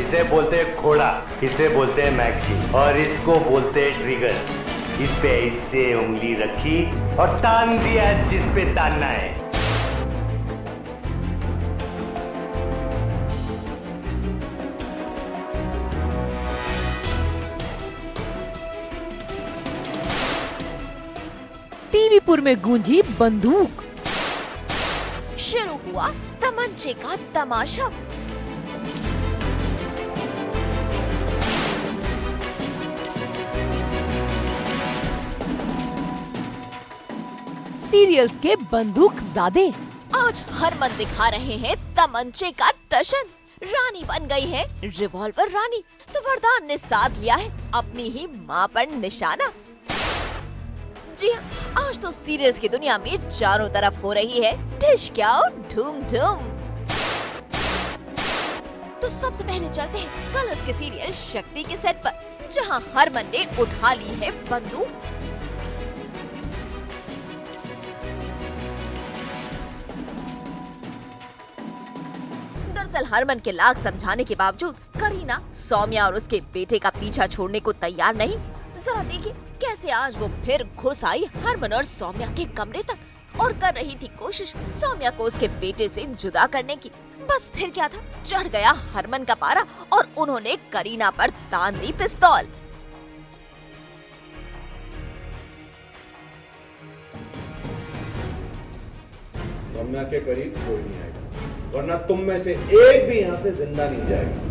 इसे बोलते हैं घोड़ा, इसे बोलते हैं मैक्सी और इसको बोलते हैं ट्रिगर। इस पे इससे उंगली रखी और तान दिया जिस पे तानना है। टीवीपुर में गूंजी बंदूक। शुरू हुआ तमंचे का तमाशा। सीरियल्स के बंदूक ज़ादे। आज हरमन दिखा रहे हैं तमंचे का टशन। रानी बन गई है रिवॉल्वर रानी, तो वरदान ने साध लिया है अपनी ही माँ पर निशाना। जी हाँ, आज तो सीरियल्स की दुनिया में चारों तरफ हो रही है डिश क्या धूम धूम। तो सबसे पहले चलते हैं कलर्स के सीरियल शक्ति के सेट पर, जहां हरमन ने उठा ली है बंदूक। दरअसल हरमन के लाख समझाने के बावजूद करीना, सौम्या और उसके बेटे का पीछा छोड़ने को तैयार नहीं। जरा देखिए कैसे आज वो फिर घुस आई हरमन और सौम्या के कमरे तक और कर रही थी कोशिश सौम्या को उसके बेटे से जुदा करने की। बस फिर क्या था, चढ़ गया हरमन का पारा और उन्होंने करीना पर तान दी पिस्तौल। सौम्या के करीब कोई नहीं आएगा, वरना तुम में से एक भी यहाँ से जिंदा नहीं जाएगा।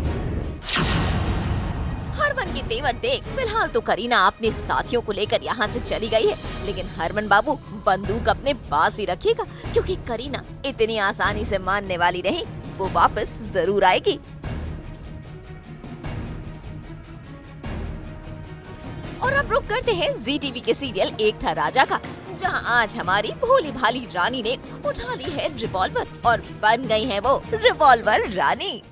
हरमन की तेवर देख फिलहाल तो करीना अपने साथियों को लेकर यहाँ से चली गई है, लेकिन हरमन बाबू बंदूक अपने पास ही रखिएगा, क्योंकि करीना इतनी आसानी से मानने वाली नहीं, वो वापस जरूर आएगी। और अब रुक करते हैं जी टीवी के सीरियल एक था राजा का, जहां आज हमारी भोली भाली रानी ने उठा ली है रिवॉल्वर और बन गई है वो रिवॉल्वर रानी।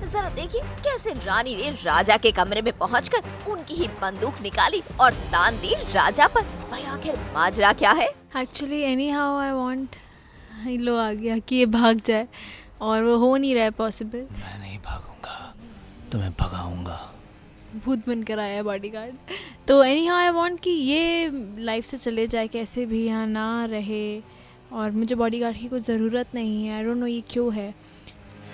जरा देखिए कैसे रानी ने राजा के कमरे में पहुंचकर उनकी ही बंदूक निकाली और तान दी राजा पर। भाई आखिर माजरा क्या है? Actually anyhow I want लो आ गया कि ये भाग जाए और वो हो नहीं रहा है पॉसिबल। मैं नहीं भागूंगा, तुम्हें भगाऊंगा। भूत बनकर आया है बॉडीगार्ड। तो एनी हाउ आई वॉन्ट कि ये लाइफ से चले जाए, कैसे भी यहाँ ना रहे, और मुझे बॉडीगार्ड की कोई ज़रूरत नहीं है। आई डोंट नो ये क्यों है।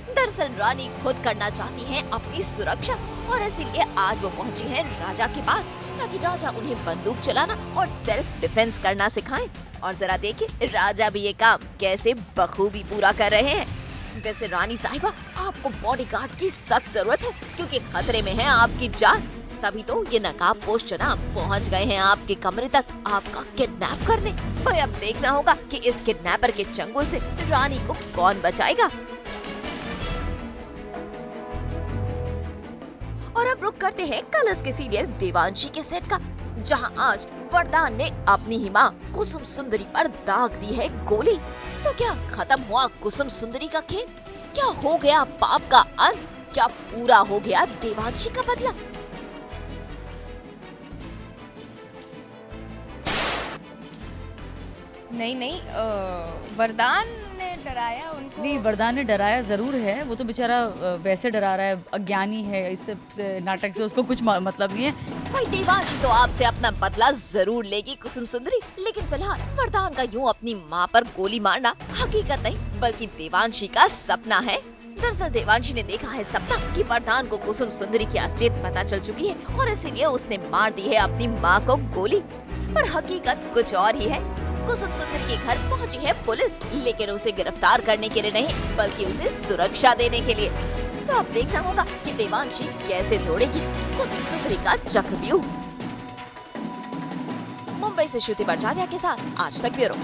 दरअसल रानी खुद करना चाहती हैं अपनी सुरक्षा और इसीलिए आज वो पहुंची हैं राजा के पास, ताकि राजा उन्हें बंदूक चलाना और सेल्फ डिफेंस करना सिखाएं। और जरा देखिए राजा भी ये काम कैसे बखूबी पूरा कर रहे हैं। वैसे रानी साहिबा आपको बॉडीगार्ड की सख्त जरूरत है, क्योंकि खतरे में है आपकी जान। तभी तो ये नकाबपोश जनाब पहुंच गए हैं आपके कमरे तक आपका किडनैप करने। भाई अब देखना होगा कि इस किडनैपर के चंगुल से रानी को कौन बचाएगा। और अब रुक करते हैं कलर्स के सीरियल देवांशी के सेट का, जहां आज वरदान ने अपनी ही मां कुसुम सुंदरी पर दाग दी है गोली। तो क्या खत्म हुआ कुसुम सुंदरी का खेल? क्या हो गया पाप का अंत? क्या पूरा हो गया देवांशी का बदला? नहीं, वरदान ने डराया उनको। नहीं, वरदान ने डराया जरूर है, वो तो बेचारा वैसे डरा रहा है, अज्ञानी है, इस नाटक से उसको कुछ मतलब नहीं है। भाई देवांशी तो आपसे अपना बदला जरूर लेगी कुसुम सुंदरी, लेकिन फिलहाल वरदान का यूं अपनी माँ पर गोली मारना हकीकत नहीं बल्कि देवांशी का सपना है। दरअसल देवांशी ने देखा है सपना कि वरदान को कुसुम सुंदरी की असलियत पता चल चुकी है और इसीलिए उसने मार दी है अपनी माँ को गोली। पर हकीकत कुछ और ही है। कुसुम सुंदरी के घर पहुंची है पुलिस, लेकिन उसे गिरफ्तार करने के लिए नहीं बल्कि उसे सुरक्षा देने के लिए। तो अब देखना होगा कि देवांशी कैसे तोड़ेगी कुसुम सुंदरी का चक्रव्यूह। मुंबई से श्रुति बरजारिया के साथ आज तक ब्यूरो।